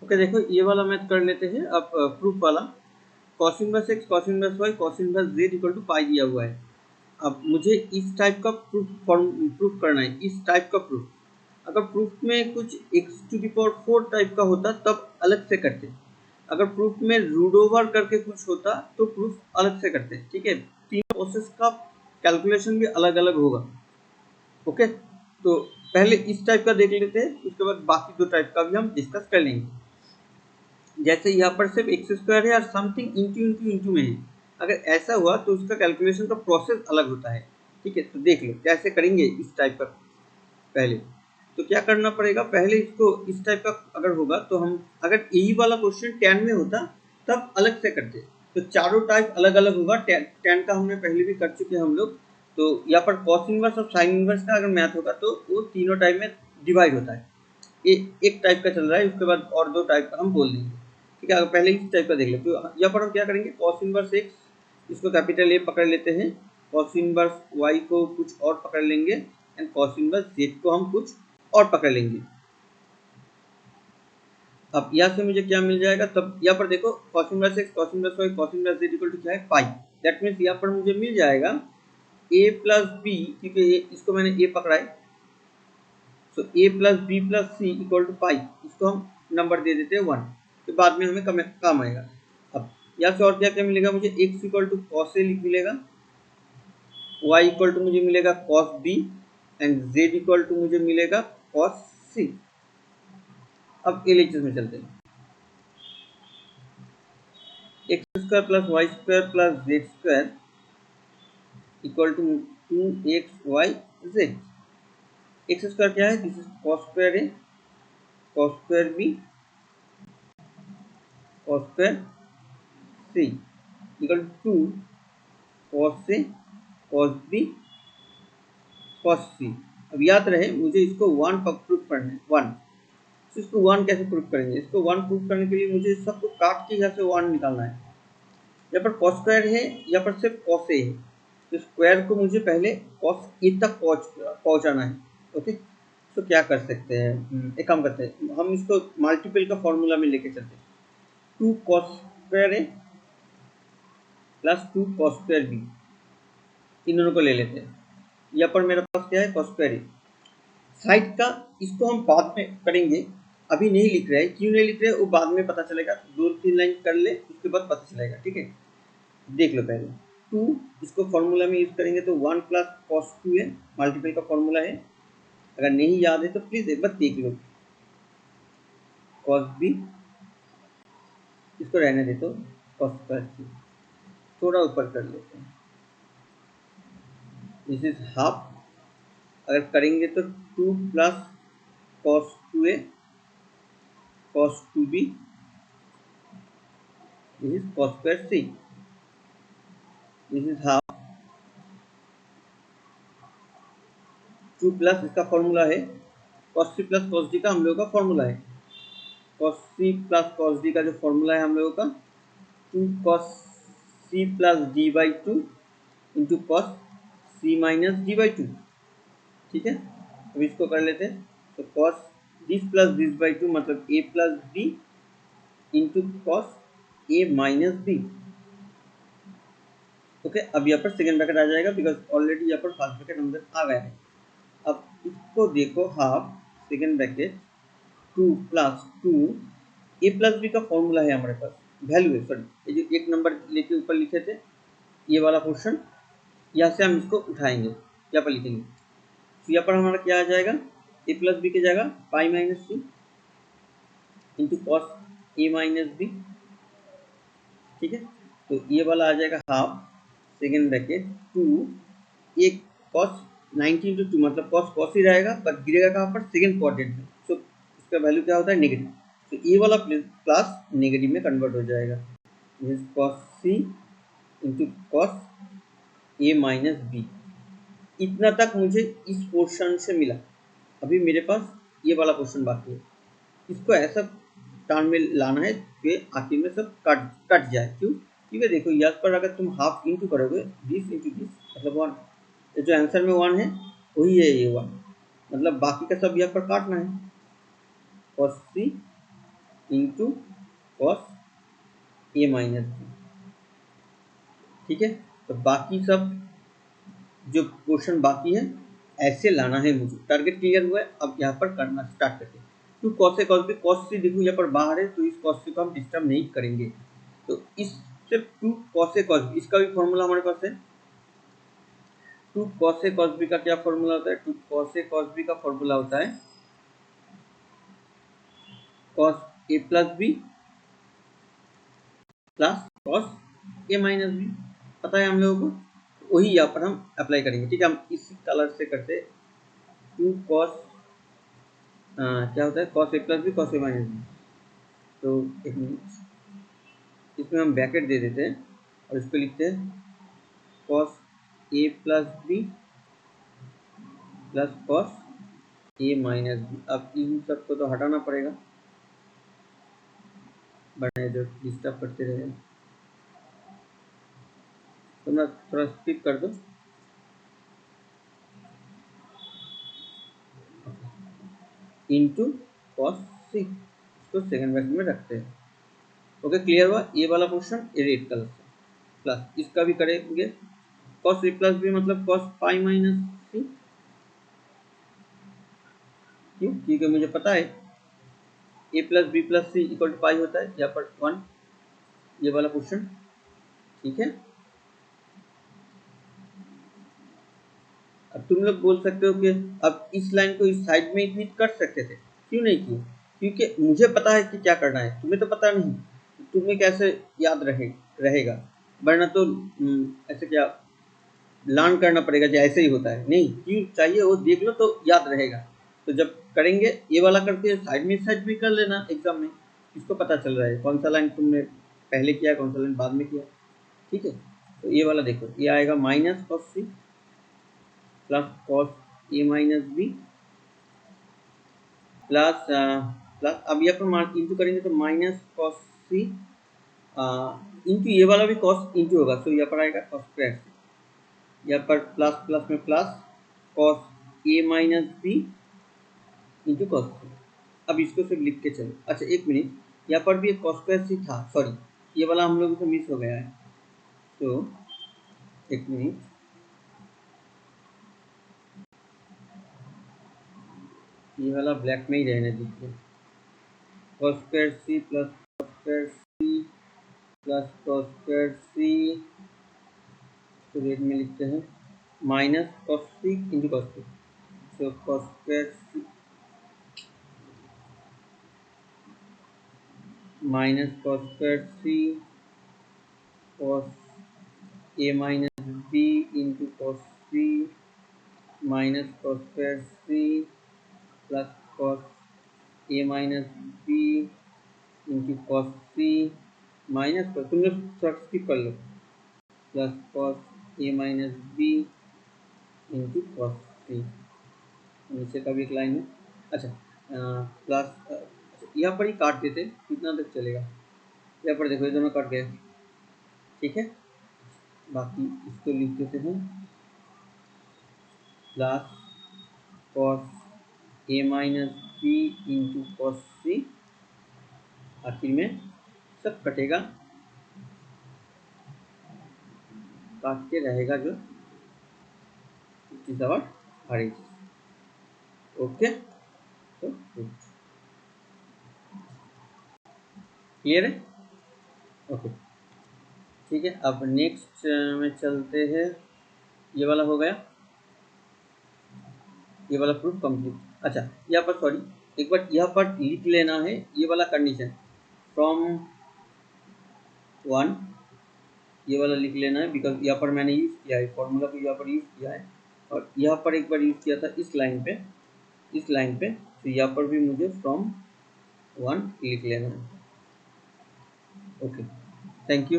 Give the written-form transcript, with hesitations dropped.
Okay देखो ये वाला मैथ कर लेते हैं अब प्रूफ वाला। cos inverse x cos inverse y cos inverse z equal to pi दिया हुआ है। अब मुझे इस टाइप का प्रूफ करना है, इस टाइप का प्रूफ। अगर प्रूफ में कुछ x⁴ टाइप का होता तब अलग से करते, अगर प्रूफ में रूट ओवर करके कुछ होता तो प्रूफ अलग से करते। ठीक है, तीन प्रोसेस का कैलकुलेशन भी अलग अलग होगा। ओके, तो पहले इस टाइप का देख लेते हैं, उसके बाद बाकी दो टाइप का भी हम डिस्कस कर लेंगे। जैसे यहाँ पर सिर्फ x² है और समथिंग इंटू इंटू इंटू में है, अगर ऐसा हुआ तो उसका कैलकुलेशन का प्रोसेस अलग होता है। ठीक है, तो देख लो कैसे करेंगे इस टाइप का। पहले तो क्या करना पड़ेगा, पहले इसको इस टाइप का अगर होगा तो हम, अगर यही वाला क्वेश्चन 10 में होता तब अलग से करते। तो चारों टाइप अलग अलग होगा। 10 का हमने पहले भी कर चुके हैं हम लोग। तो यहाँ पर कॉस इनवर्स और साइन इनवर्स का अगर मैथ होगा तो वो तीनों टाइप में डिवाइड होता है। एक टाइप का चल रहा है, उसके बाद और दो टाइप का हम बोल देंगे। ठीक है, अगर पहले इस टाइप का देख ले तो यहाँ पर हम क्या करेंगे, कॉस इनवर्स x, इसको कैपिटल A पकड़ लेते हैं, कॉस इनवर्स y को कुछ और पकड़ लेंगे एंड कॉस इनवर्स z को हम कुछ और पकड़ लेंगे। अब यहाँ से मुझे क्या मिल जाएगा, तब यहाँ पर देखो cos inverse x cos inverse y cos inverse z equal to क्या है, पाई। दैट मीन्स यहाँ पर मुझे मिल जाएगा a प्लस बी, क्योंकि इसको मैंने a पकड़ा है, so a plus B plus C equal to pi. इसको हम नंबर दे देते हैं 1, तो बाद में हमें काम आएगा। अब यहाँ से और क्या क्या मिलेगा मुझे, x equal to cos a मिलेगा, y इक्वल टू मुझे मिलेगा cos b and z equal to मुझे मिलेगा कॉस सी। अब एलएचएस में चलते हैं, x² plus y² plus z² equal to 2xyz। x² क्या है, this is cos² a cos² b cos² c equal to 2 cos a cos b cos c। अब याद रहे मुझे इसको 1 प्रूफ करना है, 1। तो इसको 1 कैसे प्रूफ करेंगे, इसको 1 प्रूफ करने के लिए मुझे सबको काट के यहाँ से 1 निकालना है। यहाँ पर cos² है, यहाँ पर सिर्फ cos a है, तो स्क्वायर को मुझे पहले cos a तक पहुँचाना है। ओके, तो क्या कर सकते हैं, एक काम करते हैं, हम इसको मल्टीपल का फॉर्मूला में लेके चलते हैं। 2 cos² a plus 2 cos² b, इन दोनों को ले लेते हैं। यहाँ पर मेरे पास क्या है, cos² a। साइड का इसको हम बाद में करेंगे, अभी नहीं लिख रहे हैं, क्यों नहीं लिख रहे वो बाद में पता चलेगा, 2-3 लाइन कर ले उसके बाद पता चलेगा। ठीक है, देख लो पहले 2, इसको फॉर्मूला में यूज करेंगे तो 1 प्लस cos 2 है, मल्टीपल का फॉर्मूला है। अगर नहीं याद है तो प्लीज एक बार देख लो। cos b, इसको रहने दे तो cos², थोड़ा ऊपर कर लेते हैं, दिस इज हाफ। अगर करेंगे तो 2 plus cos 2a cos 2b, this is cos² c, this is half. 2 plus इसका फॉर्मूला है cos c plus cos d का हम लोगों का फॉर्मूला है, cos c plus cos d का जो फॉर्मूला है हम लोगों का 2 cos c plus d by 2 into cos c minus d by 2। ठीक है, अब इसको कर लेते हैं, तो cos this plus this by 2 मतलब a plus b into cos a minus b। Okay, अब यहाँ पर सेकेंड ब्रैकेट आ जाएगा बिकॉज ऑलरेडी यहाँ पर फर्स्ट ब्रैकेट अंदर आ गया है। अब इसको देखो, half second bracket 2 plus 2 a plus b का फॉर्मूला है हमारे पास, वैल्यू है, सॉरी ये जो एक नंबर लेके ऊपर लिखे थे ये वाला पोर्शन, यहाँ से हम इसको उठाएंगे, यहाँ पर लिखेंगे। तो यहाँ पर हमारा क्या आ जाएगा, a प्लस बी की जगह पाई minus C into cos A minus B. ठीक है, तो ये वाला आ जाएगा हाफ सेकेंड ब्रैकेट 2 एक कॉस 90 इंटू 2 मतलब कॉस ही रहेगा पर गिरेगा कहाँ पर, सेकेंड क्वाड्रेंट में। सो इसका वैल्यू क्या होता है, नेगेटिव। तो ये वाला प्लस नेगेटिव में कन्वर्ट हो जाएगा, cos C into cos A minus B. इतना तक मुझे इस पोर्शन से मिला। अभी मेरे पास ये वाला पोर्शन बाकी है, इसको ऐसा टर्म में लाना है कि आखिर में सब कट जाए। क्यों, क्योंकि देखो यहाँ पर अगर तुम हाफ इंटू करोगे दिस इंटू दिस मतलब 1, जो आंसर में 1 है वही है ये 1, मतलब बाकी का सब यहाँ पर काटना है। cos c into cos A minus B. ठीक है, तो बाकी सब जो पोर्शन बाकी है ऐसे लाना है मुझे। टारगेट क्लियर हुआ है, अब यहाँ पर करना स्टार्ट करते हैं। टू कॉस ए कॉस बी, कॉस सी देखो यहाँ पर बाहर है तो इस कॉस सी को हम डिस्टर्ब नहीं करेंगे। तो इस सिर्फ टू कॉस ए कॉस बी, इसका भी फॉर्मूला हमारे पास है। टू कॉस ए कॉस बी का क्या फॉर्मूला होता है? टू कॉस ए कॉस बी का फॉर्मूला होता है कॉस ए प्लस बी प्लस कॉस ए माइनस बी। पता है हम लोगों को, वही यहाँ पर हम अप्लाई करेंगे। ठीक है, हम इसी कलर से करते। टू कॉस क्या होता है? Cos A plus B cos A minus B. तो एक मिनट, इसमें हम ब्रैकेट दे देते हैं और इसको लिखते हैं cos A plus B plus cos A minus B. अब इन सबको तो हटाना पड़ेगा, बने जो डिस्टर्ब करते रहे। तो मैं थोड़ा स्किप कर दो। इंटू कॉस सी, इसको सेकंड ब्रैकेट में रखते हैं। ओके, क्लियर हुआ ये वाला पोर्शन रेड कलर से। प्लस इसका भी करेंगे कॉस ए प्लस बी मतलब कॉस पाई माइनस सी। क्यों? क्योंकि मुझे पता है A plus B plus C equal to pi होता है, यहाँ पर 1, ये वाला पोर्शन। ठीक है, अब तुम लोग बोल सकते हो कि अब इस लाइन को इस साइड में भी कर सकते थे, क्यों नहीं किए? क्योंकि मुझे पता है कि क्या करना है, तुम्हें तो पता नहीं। तुम्हें कैसे याद रहेगा? वरना तो ऐसे क्या लर्न करना पड़ेगा जो ऐसे ही होता है। नहीं, क्यों चाहिए वो देख लो तो याद रहेगा। तो जब करेंगे ये वाला करके साइड में कर लेना एग्जाम में, किसको पता चल रहा है कौन सा लाइन तुमने पहले किया कौन सा लाइन बाद में किया। ठीक है, तो ये वाला देखो, ये आएगा minus cos C plus cos ए माइनस बी प्लस प्लस, अब यहाँ पर इंटू करेंगे तो माइनस कॉस सी इंटू ये वाला भी कॉस इंटू होगा, तो यहाँ पर आएगा कॉस स्क्वायर सी। यहाँ पर प्लस प्लस में प्लस कॉस ए माइनस बी इंटू कॉस सी। अब इसको सिर्फ लिख के चलो। अच्छा एक मिनट, यहाँ पर भी एक कॉस स्क्वायर सी था, सॉरी ये वाला हम लोगों को मिस हो गया है। तो एक मिनट, ये वाला ब्लैक में ही रहने दीजिए। Cos square C plus cos square C plus cos square C, तो रेड में लिखते हैं minus cos C into cos C. So cos square C minus cos square C cos ए minus B into cos C minus cos square C plus cos ए minus B into cos C minus cos, तुम लोग skip कर लो, plus cos ए minus B into cos C. नीचे का भी एक line है। अच्छा प्लस यहाँ पर ही काट देते, कितना तक चलेगा? यहाँ पर देखो ये दोनों कट गए। ठीक है, बाकी इसको लिख देते हैं प्लस कॉस ए माइनस बी इंटू कॉस सी। आखिर में सब कटेगा, काट के रहेगा जो इज आवर आर। ओके, तो क्लियर है? ओके ठीक है, अब नेक्स्ट में चलते हैं। ये वाला हो गया, ये वाला प्रूफ कंप्लीट। अच्छा यहाँ पर सॉरी, एक बार यहाँ पर लिख लेना है ये वाला कंडीशन फ्रॉम 1, ये वाला लिख लेना है, बिकॉज यहाँ पर मैंने यूज़ किया है फॉर्मूला को, यहाँ पर यूज़ किया है और यहाँ पर एक बार यूज़ किया था इस लाइन पे, तो यहाँ पर भी मुझे फ्रॉम 1 लिख लेना है। Okay, thank you.